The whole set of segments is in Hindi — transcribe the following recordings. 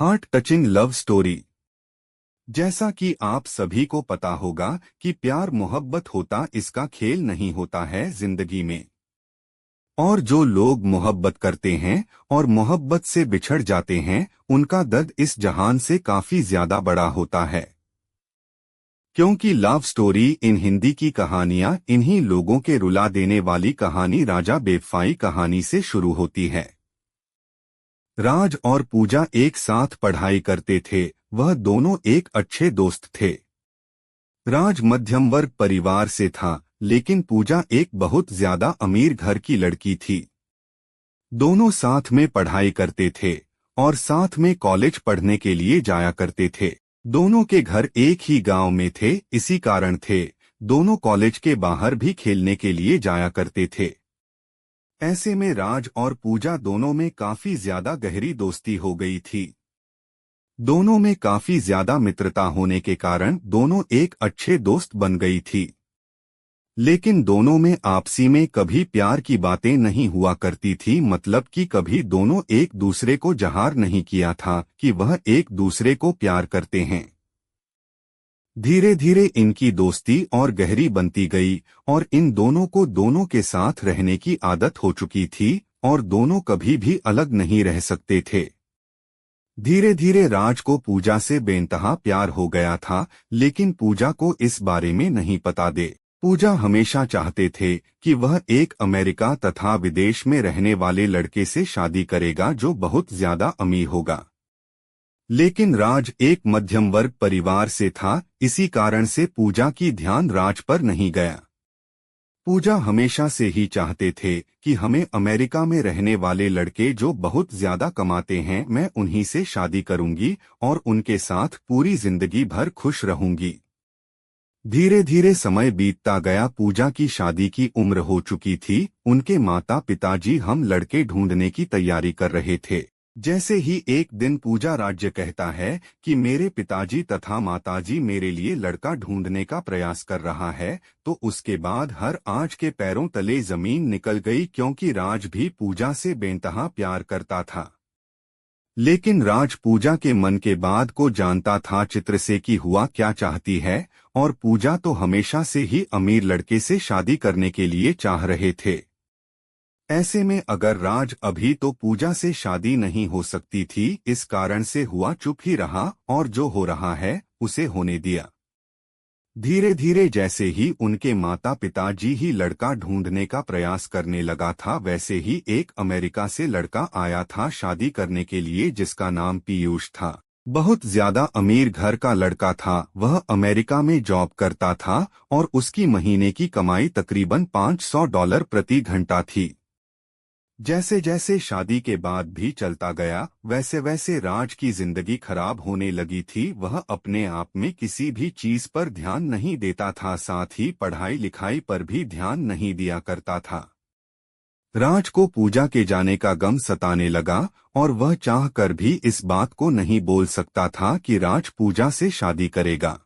Heart touching love story. जैसा कि आप सभी को पता होगा कि प्यार मोहब्बत होता इसका खेल नहीं होता है जिंदगी में। और जो लोग मोहब्बत करते हैं और मोहब्बत से बिछड़ जाते हैं उनका दर्द इस जहान से काफी ज्यादा बड़ा होता है। क्योंकि लव स्टोरी इन हिंदी की कहानियां इन्हीं लोगों के रुला देने वाली कहानी राजा बेवफाई कहानी से शुरू होती है। राज और पूजा एक साथ पढ़ाई करते थे। वह दोनों एक अच्छे दोस्त थे। राज मध्यम वर्ग परिवार से था, लेकिन पूजा एक बहुत ज्यादा अमीर घर की लड़की थी। दोनों साथ में पढ़ाई करते थे और साथ में कॉलेज पढ़ने के लिए जाया करते थे। दोनों के घर एक ही गांव में थे, इसी कारण थे दोनों कॉलेज के बाहर भी खेलने के लिए जाया करते थे। ऐसे में राज और पूजा दोनों में काफी ज्यादा गहरी दोस्ती हो गई थी। दोनों में काफी ज्यादा मित्रता होने के कारण दोनों एक अच्छे दोस्त बन गई थी। लेकिन दोनों में आपसी में कभी प्यार की बातें नहीं हुआ करती थी, मतलब कि कभी दोनों एक दूसरे को ज़ाहिर नहीं किया था कि वह एक दूसरे को प्यार करते हैं। धीरे धीरे इनकी दोस्ती और गहरी बनती गई और इन दोनों को दोनों के साथ रहने की आदत हो चुकी थी और दोनों कभी भी अलग नहीं रह सकते थे। धीरे धीरे राज को पूजा से बेइंतहा प्यार हो गया था, लेकिन पूजा को इस बारे में नहीं पता दे। पूजा हमेशा चाहते थे कि वह एक अमेरिका तथा विदेश में रहने वाले लड़के से शादी करेगा जो बहुत ज्यादा अमीर होगा। लेकिन राज एक मध्यम वर्ग परिवार से था, इसी कारण से पूजा की ध्यान राज पर नहीं गया। पूजा हमेशा से ही चाहते थे कि हमें अमेरिका में रहने वाले लड़के जो बहुत ज्यादा कमाते हैं मैं उन्हीं से शादी करूंगी और उनके साथ पूरी जिंदगी भर खुश रहूंगी। धीरे धीरे समय बीतता गया। पूजा की शादी की उम्र हो चुकी थी। उनके माता पिताजी हम लड़के ढूंढने की तैयारी कर रहे थे। जैसे ही एक दिन पूजा राज्य कहता है कि मेरे पिताजी तथा माताजी मेरे लिए लड़का ढूंढने का प्रयास कर रहा है, तो उसके बाद हर आज के पैरों तले जमीन निकल गई, क्योंकि राज भी पूजा से बेइंतहा प्यार करता था। लेकिन राज पूजा के मन के बात को जानता था चित्र से कि हुआ क्या चाहती है, और पूजा तो हमेशा से ही अमीर लड़के से शादी करने के लिए चाह रहे थे। ऐसे में अगर राज अभी तो पूजा से शादी नहीं हो सकती थी, इस कारण से हुआ चुप ही रहा और जो हो रहा है उसे होने दिया। धीरे धीरे जैसे ही उनके माता पिताजी ही लड़का ढूंढने का प्रयास करने लगा था, वैसे ही एक अमेरिका से लड़का आया था शादी करने के लिए, जिसका नाम पीयूष था। बहुत ज्यादा अमीर घर का लड़का था। वह अमेरिका में जॉब करता था और उसकी महीने की कमाई तकरीबन $500 प्रति घंटा थी। जैसे जैसे शादी के बाद भी चलता गया, वैसे वैसे राज की जिंदगी खराब होने लगी थी। वह अपने आप में किसी भी चीज पर ध्यान नहीं देता था, साथ ही पढ़ाई लिखाई पर भी ध्यान नहीं दिया करता था। राज को पूजा के जाने का गम सताने लगा और वह चाह कर भी इस बात को नहीं बोल सकता था कि राज पूजा से शादी करेगा,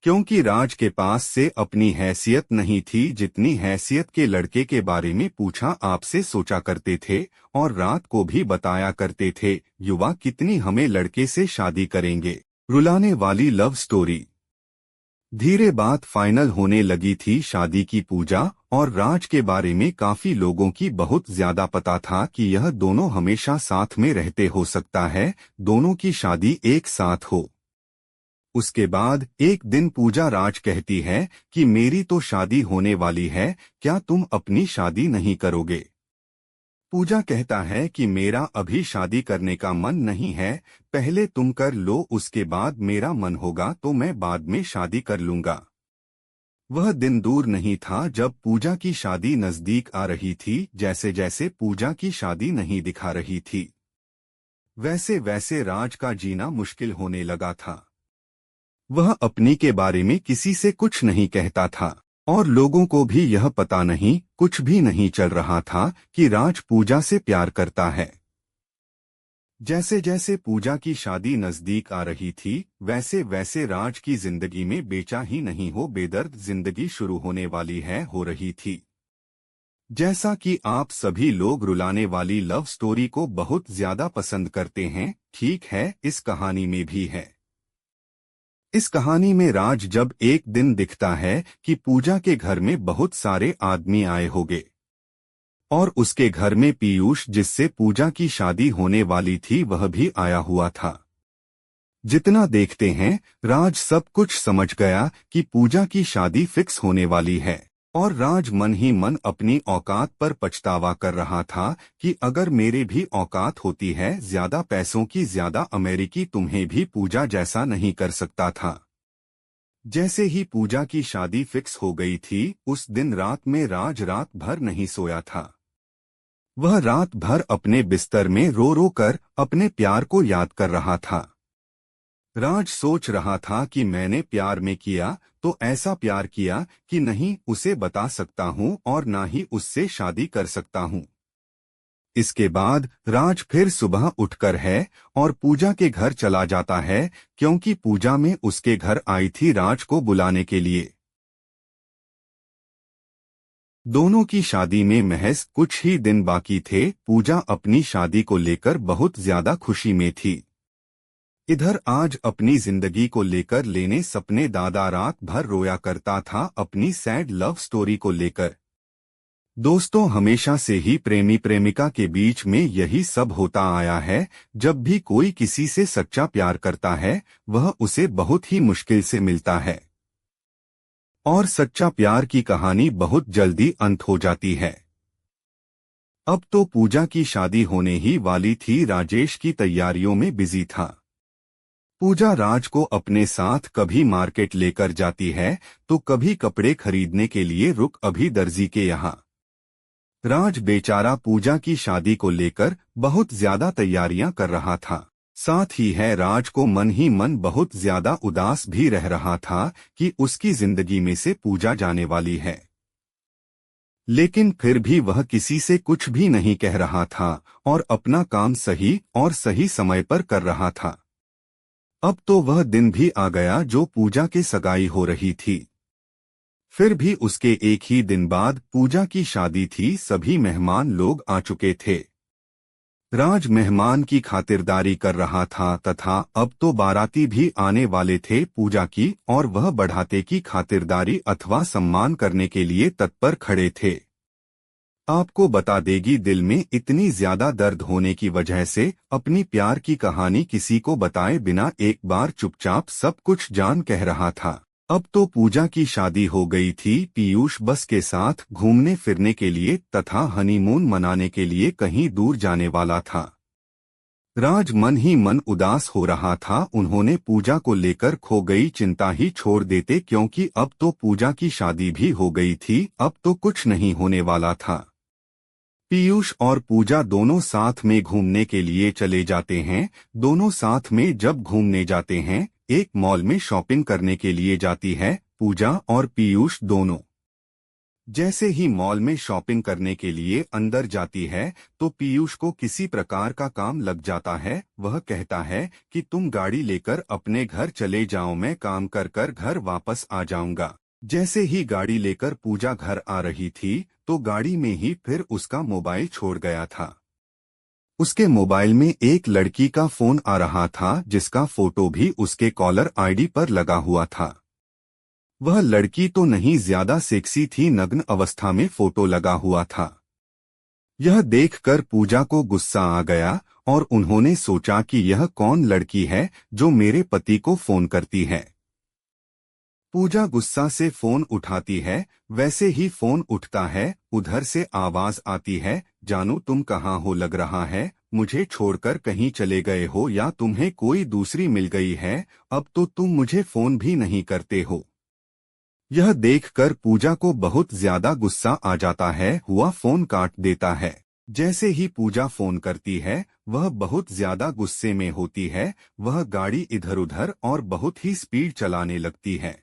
क्योंकि राज के पास से अपनी हैसियत नहीं थी जितनी हैसियत के लड़के के बारे में पूछा आपसे सोचा करते थे और रात को भी बताया करते थे, युवा कितनी हमें लड़के से शादी करेंगे। रुलाने वाली लव स्टोरी। धीरे बात फाइनल होने लगी थी शादी की। पूजा और राज के बारे में काफी लोगों की बहुत ज्यादा पता था कि यह दोनों हमेशा साथ में रहते, हो सकता है दोनों की शादी एक साथ हो। उसके बाद एक दिन पूजा राज कहती है कि मेरी तो शादी होने वाली है, क्या तुम अपनी शादी नहीं करोगे? पूजा कहता है कि मेरा अभी शादी करने का मन नहीं है, पहले तुम कर लो, उसके बाद मेरा मन होगा तो मैं बाद में शादी कर लूंगा। वह दिन दूर नहीं था जब पूजा की शादी नजदीक आ रही थी। जैसे जैसे पूजा की शादी नहीं दिखा रही थी, वैसे वैसे राज का जीना मुश्किल होने लगा था। वह अपनी के बारे में किसी से कुछ नहीं कहता था और लोगों को भी यह पता नहीं, कुछ भी नहीं चल रहा था कि राज पूजा से प्यार करता है। जैसे जैसे पूजा की शादी नजदीक आ रही थी, वैसे वैसे राज की जिंदगी में बेचा ही नहीं हो बेदर्द जिंदगी शुरू होने वाली है हो रही थी। जैसा कि आप सभी लोग रुलाने वाली लव स्टोरी को बहुत ज्यादा पसंद करते हैं, ठीक है, इस कहानी में भी है। इस कहानी में राज जब एक दिन दिखता है कि पूजा के घर में बहुत सारे आदमी आए होंगे और उसके घर में पीयूष, जिससे पूजा की शादी होने वाली थी, वह भी आया हुआ था। जितना देखते हैं, राज सब कुछ समझ गया कि पूजा की शादी फिक्स होने वाली है और राज मन ही मन अपनी औकात पर पछतावा कर रहा था कि अगर मेरे भी औकात होती है ज्यादा पैसों की, ज्यादा अमेरिकी, तुम्हें भी पूजा जैसा नहीं कर सकता था। जैसे ही पूजा की शादी फिक्स हो गई थी, उस दिन रात में राज रात भर नहीं सोया था। वह रात भर अपने बिस्तर में रो रो कर अपने प्यार को याद कर रहा था। राज सोच रहा था कि मैंने प्यार में किया तो ऐसा प्यार किया कि नहीं उसे बता सकता हूँ और ना ही उससे शादी कर सकता हूँ। इसके बाद राज फिर सुबह उठकर है और पूजा के घर चला जाता है, क्योंकि पूजा में उसके घर आई थी राज को बुलाने के लिए। दोनों की शादी में महज कुछ ही दिन बाकी थे। पूजा अपनी शादी को लेकर बहुत ज्यादा खुशी में थी। इधर आज अपनी जिंदगी को लेकर लेने सपने, दादा रात भर रोया करता था अपनी सैड लव स्टोरी को लेकर। दोस्तों, हमेशा से ही प्रेमी प्रेमिका के बीच में यही सब होता आया है। जब भी कोई किसी से सच्चा प्यार करता है, वह उसे बहुत ही मुश्किल से मिलता है और सच्चा प्यार की कहानी बहुत जल्दी अंत हो जाती है। अब तो पूजा की शादी होने ही वाली थी। राजेश की तैयारियों में बिजी था। पूजा राज को अपने साथ कभी मार्केट लेकर जाती है तो कभी कपड़े खरीदने के लिए रुक अभी दर्जी के यहाँ। राज बेचारा पूजा की शादी को लेकर बहुत ज्यादा तैयारियां कर रहा था। साथ ही है राज को मन ही मन बहुत ज्यादा उदास भी रह रहा था कि उसकी जिंदगी में से पूजा जाने वाली है। लेकिन फिर भी वह किसी से कुछ भी नहीं कह रहा था और अपना काम सही और सही समय पर कर रहा था। अब तो वह दिन भी आ गया जो पूजा की सगाई हो रही थी। फिर भी उसके एक ही दिन बाद पूजा की शादी थी। सभी मेहमान लोग आ चुके थे। राज मेहमान की खातिरदारी कर रहा था तथा अब तो बाराती भी आने वाले थे पूजा की, और वह बढ़ाते की खातिरदारी अथवा सम्मान करने के लिए तत्पर खड़े थे। आपको बता देगी, दिल में इतनी ज्यादा दर्द होने की वजह से अपनी प्यार की कहानी किसी को बताए बिना एक बार चुपचाप सब कुछ जान कह रहा था। अब तो पूजा की शादी हो गई थी। पीयूष बस के साथ घूमने फिरने के लिए तथा हनीमून मनाने के लिए कहीं दूर जाने वाला था। राज मन ही मन उदास हो रहा था। उन्होंने पूजा को लेकर खो गई चिंता ही छोड़ देते, क्योंकि अब तो पूजा की शादी भी हो गई थी। अब तो कुछ नहीं होने वाला था। पीयूष और पूजा दोनों साथ में घूमने के लिए चले जाते हैं। दोनों साथ में जब घूमने जाते हैं, एक मॉल में शॉपिंग करने के लिए जाती है पूजा और पीयूष दोनों। जैसे ही मॉल में शॉपिंग करने के लिए अंदर जाती है तो पीयूष को किसी प्रकार का काम लग जाता है। वह कहता है कि तुम गाड़ी लेकर अपने घर चले जाओ, मैं काम कर कर घर वापस आ जाऊंगा। जैसे ही गाड़ी लेकर पूजा घर आ रही थी तो गाड़ी में ही फिर उसका मोबाइल छोड़ गया था। उसके मोबाइल में एक लड़की का फोन आ रहा था, जिसका फोटो भी उसके कॉलर आईडी पर लगा हुआ था। वह लड़की तो नहीं ज्यादा सेक्सी थी, नग्न अवस्था में फोटो लगा हुआ था। यह देखकर पूजा को गुस्सा आ गया और उन्होंने सोचा कि यह कौन लड़की है जो मेरे पति को फोन करती है। पूजा गुस्सा से फोन उठाती है। वैसे ही फोन उठता है, उधर से आवाज आती है, जानू तुम कहाँ हो, लग रहा है मुझे छोड़कर कहीं चले गए हो या तुम्हें कोई दूसरी मिल गई है। अब तो तुम मुझे फोन भी नहीं करते हो। यह देखकर पूजा को बहुत ज्यादा गुस्सा आ जाता है। हुआ फोन काट देता है। जैसे ही पूजा फोन करती है, वह बहुत ज्यादा गुस्से में होती है। वह गाड़ी इधर उधर और बहुत ही स्पीड चलाने लगती है।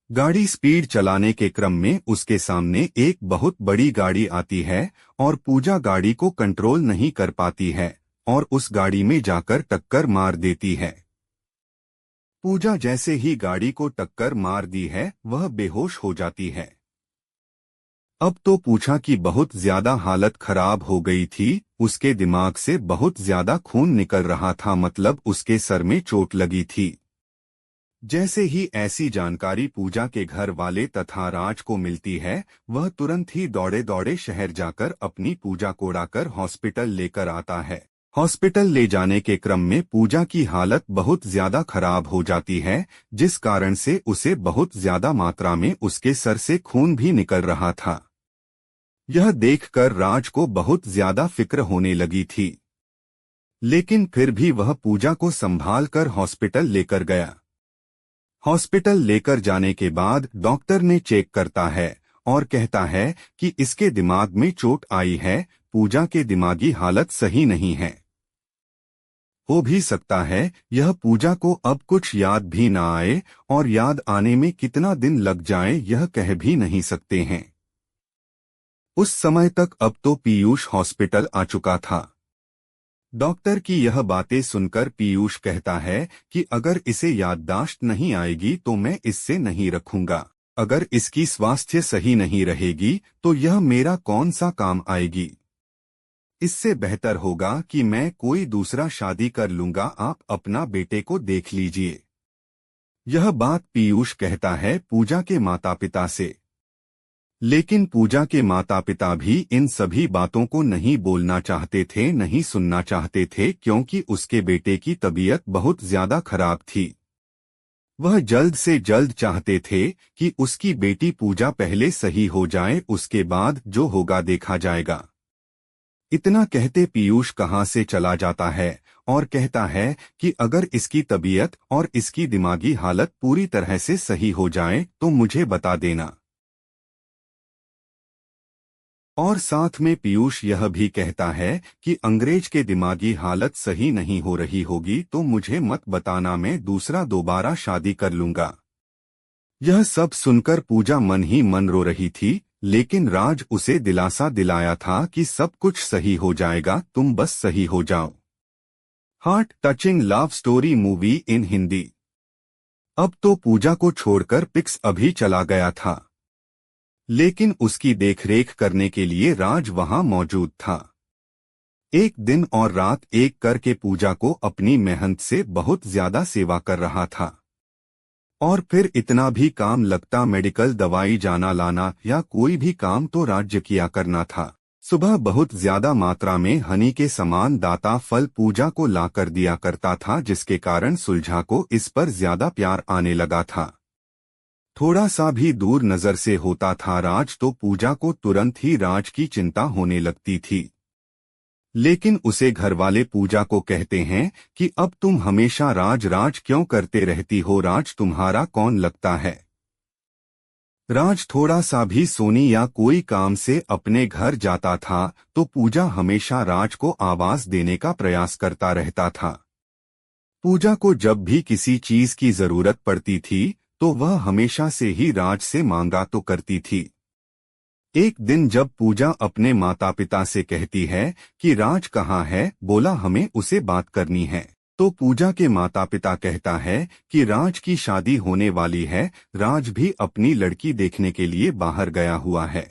गाड़ी स्पीड चलाने के क्रम में उसके सामने एक बहुत बड़ी गाड़ी आती है और पूजा गाड़ी को कंट्रोल नहीं कर पाती है और उस गाड़ी में जाकर टक्कर मार देती है। पूजा जैसे ही गाड़ी को टक्कर मार दी है, वह बेहोश हो जाती है। अब तो पूछा कि बहुत ज्यादा हालत खराब हो गई थी, उसके दिमाग से बहुत ज्यादा खून निकल रहा था, मतलब उसके सर में चोट लगी थी। जैसे ही ऐसी जानकारी पूजा के घर वाले तथा राज को मिलती है, वह तुरंत ही दौड़े दौड़े शहर जाकर अपनी पूजा को उड़ाकर हॉस्पिटल लेकर आता है। हॉस्पिटल ले जाने के क्रम में पूजा की हालत बहुत ज्यादा खराब हो जाती है, जिस कारण से उसे बहुत ज्यादा मात्रा में उसके सर से खून भी निकल रहा था। यह देखकर राज को बहुत ज्यादा फिक्र होने लगी थी, लेकिन फिर भी वह पूजा को संभाल कर हॉस्पिटल लेकर गया। हॉस्पिटल लेकर जाने के बाद डॉक्टर ने चेक करता है और कहता है कि इसके दिमाग में चोट आई है, पूजा के दिमागी हालत सही नहीं है। हो भी सकता है यह पूजा को अब कुछ याद भी ना आए, और याद आने में कितना दिन लग जाए यह कह भी नहीं सकते हैं। उस समय तक अब तो पीयूष हॉस्पिटल आ चुका था। डॉक्टर की यह बातें सुनकर पीयूष कहता है कि अगर इसे याददाश्त नहीं आएगी तो मैं इससे नहीं रखूंगा। अगर इसकी स्वास्थ्य सही नहीं रहेगी तो यह मेरा कौन सा काम आएगी। इससे बेहतर होगा कि मैं कोई दूसरा शादी कर लूंगा, आप अपना बेटे को देख लीजिए। यह बात पीयूष कहता है पूजा के माता पिता से। लेकिन पूजा के माता पिता भी इन सभी बातों को नहीं बोलना चाहते थे, नहीं सुनना चाहते थे, क्योंकि उसके बेटे की तबीयत बहुत ज्यादा खराब थी। वह जल्द से जल्द चाहते थे कि उसकी बेटी पूजा पहले सही हो जाए, उसके बाद जो होगा देखा जाएगा। इतना कहते पीयूष कहाँ से चला जाता है और कहता है कि अगर इसकी तबीयत और इसकी दिमागी हालत पूरी तरह से सही हो जाए तो मुझे बता देना। और साथ में पीयूष यह भी कहता है कि अंग्रेज के दिमागी हालत सही नहीं हो रही होगी तो मुझे मत बताना, मैं दूसरा दोबारा शादी कर लूंगा। यह सब सुनकर पूजा मन ही मन रो रही थी, लेकिन राज उसे दिलासा दिलाया था कि सब कुछ सही हो जाएगा, तुम बस सही हो जाओ। Heart touching love story movie इन हिंदी। अब तो पूजा को छोड़कर पिक्स अभी चला गया था, लेकिन उसकी देखरेख करने के लिए राज वहां मौजूद था। एक दिन और रात एक करके पूजा को अपनी मेहनत से बहुत ज्यादा सेवा कर रहा था। और फिर इतना भी काम लगता, मेडिकल दवाई जाना लाना या कोई भी काम तो राज्य किया करना था। सुबह बहुत ज्यादा मात्रा में हनी के समान दाता फल पूजा को ला कर दिया करता था, जिसके कारण सुलझा को इस पर ज्यादा प्यार आने लगा था। थोड़ा सा भी दूर नजर से होता था राज तो पूजा को तुरंत ही राज की चिंता होने लगती थी। लेकिन उसे घरवाले पूजा को कहते हैं कि अब तुम हमेशा राज राज क्यों करते रहती हो, राज तुम्हारा कौन लगता है। राज थोड़ा सा भी सोनी या कोई काम से अपने घर जाता था तो पूजा हमेशा राज को आवाज देने का प्रयास करता रहता था। पूजा को जब भी किसी चीज की जरूरत पड़ती थी तो वह हमेशा से ही राज से मांगा तो करती थी। एक दिन जब पूजा अपने माता पिता से कहती है कि राज कहाँ है, बोला हमें उसे बात करनी है, तो पूजा के माता पिता कहता है कि राज की शादी होने वाली है, राज भी अपनी लड़की देखने के लिए बाहर गया हुआ है।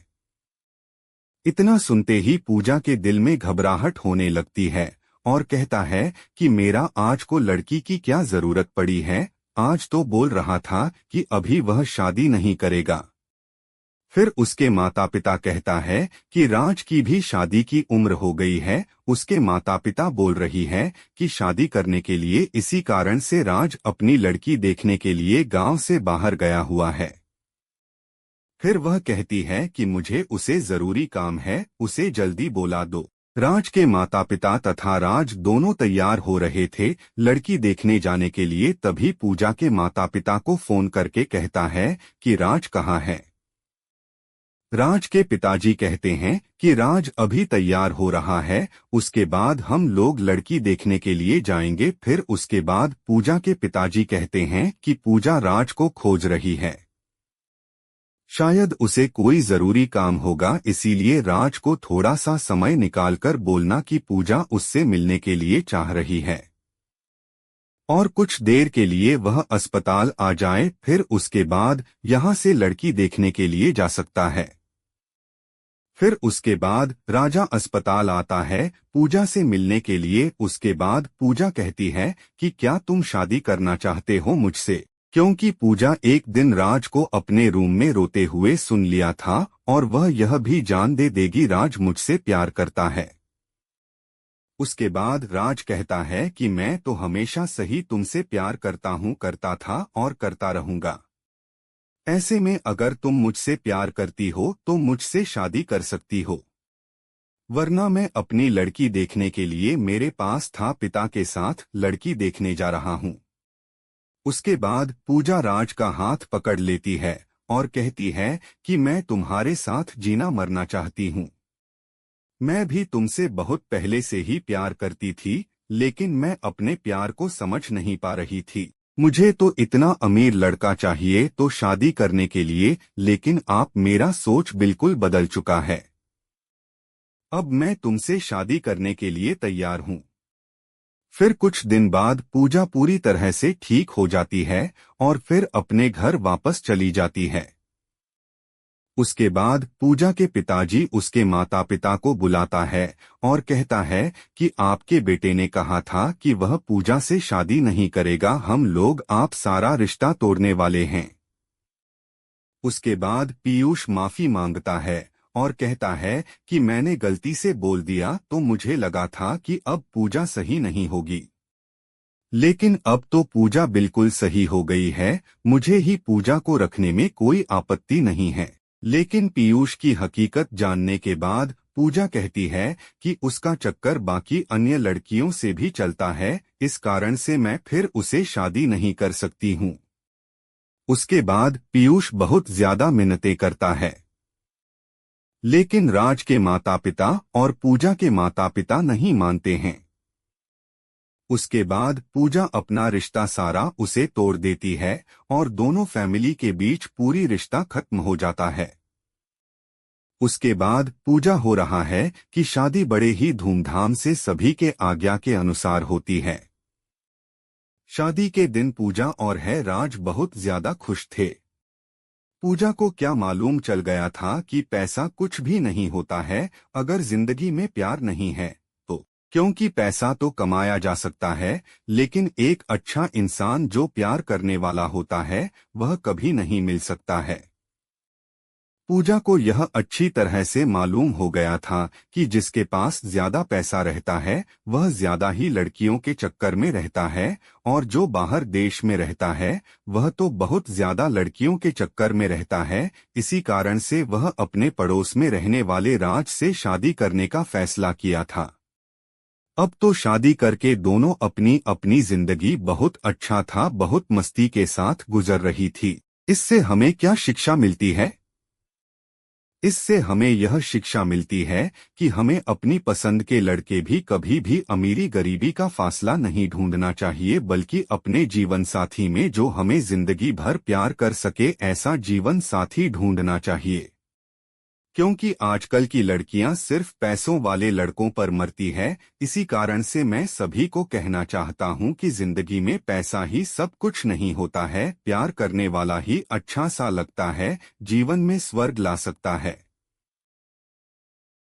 इतना सुनते ही पूजा के दिल में घबराहट होने लगती है और कहता है कि मेरा आज को लड़की की क्या जरूरत पड़ी है, आज तो बोल रहा था कि अभी वह शादी नहीं करेगा। फिर उसके माता पिता कहता है कि राज की भी शादी की उम्र हो गई है, उसके माता पिता बोल रही है कि शादी करने के लिए, इसी कारण से राज अपनी लड़की देखने के लिए गांव से बाहर गया हुआ है। फिर वह कहती है कि मुझे उसे जरूरी काम है, उसे जल्दी बुला दो। राज के माता पिता तथा राज दोनों तैयार हो रहे थे लड़की देखने जाने के लिए, तभी पूजा के माता पिता को फोन करके कहता है कि राज कहाँ है। राज के पिताजी कहते हैं कि राज अभी तैयार हो रहा है, उसके बाद हम लोग लड़की देखने के लिए जाएंगे। फिर उसके बाद पूजा के पिताजी कहते हैं कि पूजा राज को खोज रही है, शायद उसे कोई जरूरी काम होगा, इसीलिए राज को थोड़ा सा समय निकालकर बोलना कि पूजा उससे मिलने के लिए चाह रही है और कुछ देर के लिए वह अस्पताल आ जाए, फिर उसके बाद यहां से लड़की देखने के लिए जा सकता है। फिर उसके बाद राजा अस्पताल आता है पूजा से मिलने के लिए। उसके बाद पूजा कहती है कि क्या तुम शादी करना चाहते हो मुझसे, क्योंकि पूजा एक दिन राज को अपने रूम में रोते हुए सुन लिया था और वह यह भी जान दे देगी राज मुझसे प्यार करता है। उसके बाद राज कहता है कि मैं तो हमेशा सही तुमसे प्यार करता हूँ, करता था और करता रहूंगा। ऐसे में अगर तुम मुझसे प्यार करती हो तो मुझसे शादी कर सकती हो, वरना मैं अपनी लड़की देखने के लिए मेरे पास था पिता के साथ लड़की देखने जा रहा हूँ। उसके बाद पूजा राज का हाथ पकड़ लेती है और कहती है कि मैं तुम्हारे साथ जीना मरना चाहती हूँ। मैं भी तुमसे बहुत पहले से ही प्यार करती थी, लेकिन मैं अपने प्यार को समझ नहीं पा रही थी। मुझे तो इतना अमीर लड़का चाहिए तो शादी करने के लिए, लेकिन आप मेरा सोच बिल्कुल बदल चुका है। अब मैं तुमसे शादी करने के लिए तैयार हूँ। फिर कुछ दिन बाद पूजा पूरी तरह से ठीक हो जाती है और फिर अपने घर वापस चली जाती है। उसके बाद पूजा के पिताजी उसके माता पिता को बुलाता है और कहता है कि आपके बेटे ने कहा था कि वह पूजा से शादी नहीं करेगा, हम लोग आप सारा रिश्ता तोड़ने वाले हैं। उसके बाद पीयूष माफी मांगता है और कहता है कि मैंने गलती से बोल दिया, तो मुझे लगा था कि अब पूजा सही नहीं होगी, लेकिन अब तो पूजा बिल्कुल सही हो गई है। मुझे ही पूजा को रखने में कोई आपत्ति नहीं है। लेकिन पीयूष की हकीकत जानने के बाद पूजा कहती है कि उसका चक्कर बाकी अन्य लड़कियों से भी चलता है, इस कारण से मैं फिर उसे शादी नहीं कर सकती हूँ। उसके बाद पीयूष बहुत ज्यादा मिन्नतें करता है, लेकिन राज के माता पिता और पूजा के माता पिता नहीं मानते हैं। उसके बाद पूजा अपना रिश्ता सारा उसे तोड़ देती है और दोनों फैमिली के बीच पूरी रिश्ता खत्म हो जाता है। उसके बाद पूजा हो रहा है कि शादी बड़े ही धूमधाम से सभी के आज्ञा के अनुसार होती है। शादी के दिन पूजा और है राज बहुत ज्यादा खुश थे। पूजा को क्या मालूम चल गया था कि पैसा कुछ भी नहीं होता है अगर जिंदगी में प्यार नहीं है तो, क्योंकि पैसा तो कमाया जा सकता है, लेकिन एक अच्छा इंसान जो प्यार करने वाला होता है वह कभी नहीं मिल सकता है। पूजा को यह अच्छी तरह से मालूम हो गया था कि जिसके पास ज्यादा पैसा रहता है वह ज्यादा ही लड़कियों के चक्कर में रहता है, और जो बाहर देश में रहता है वह तो बहुत ज्यादा लड़कियों के चक्कर में रहता है। इसी कारण से वह अपने पड़ोस में रहने वाले राज से शादी करने का फैसला किया था। अब तो शादी करके दोनों अपनी अपनी जिंदगी बहुत अच्छा था, बहुत मस्ती के साथ गुजर रही थी। इससे हमें क्या शिक्षा मिलती है? इससे हमें यह शिक्षा मिलती है कि हमें अपनी पसंद के लड़के भी कभी भी अमीरी गरीबी का फासला नहीं ढूंढना चाहिए, बल्कि अपने जीवन साथी में जो हमें जिंदगी भर प्यार कर सके ऐसा जीवन साथी ढूंढना चाहिए। क्योंकि आजकल की लड़कियां सिर्फ पैसों वाले लड़कों पर मरती है। इसी कारण से मैं सभी को कहना चाहता हूं कि जिंदगी में पैसा ही सब कुछ नहीं होता है, प्यार करने वाला ही अच्छा सा लगता है, जीवन में स्वर्ग ला सकता है।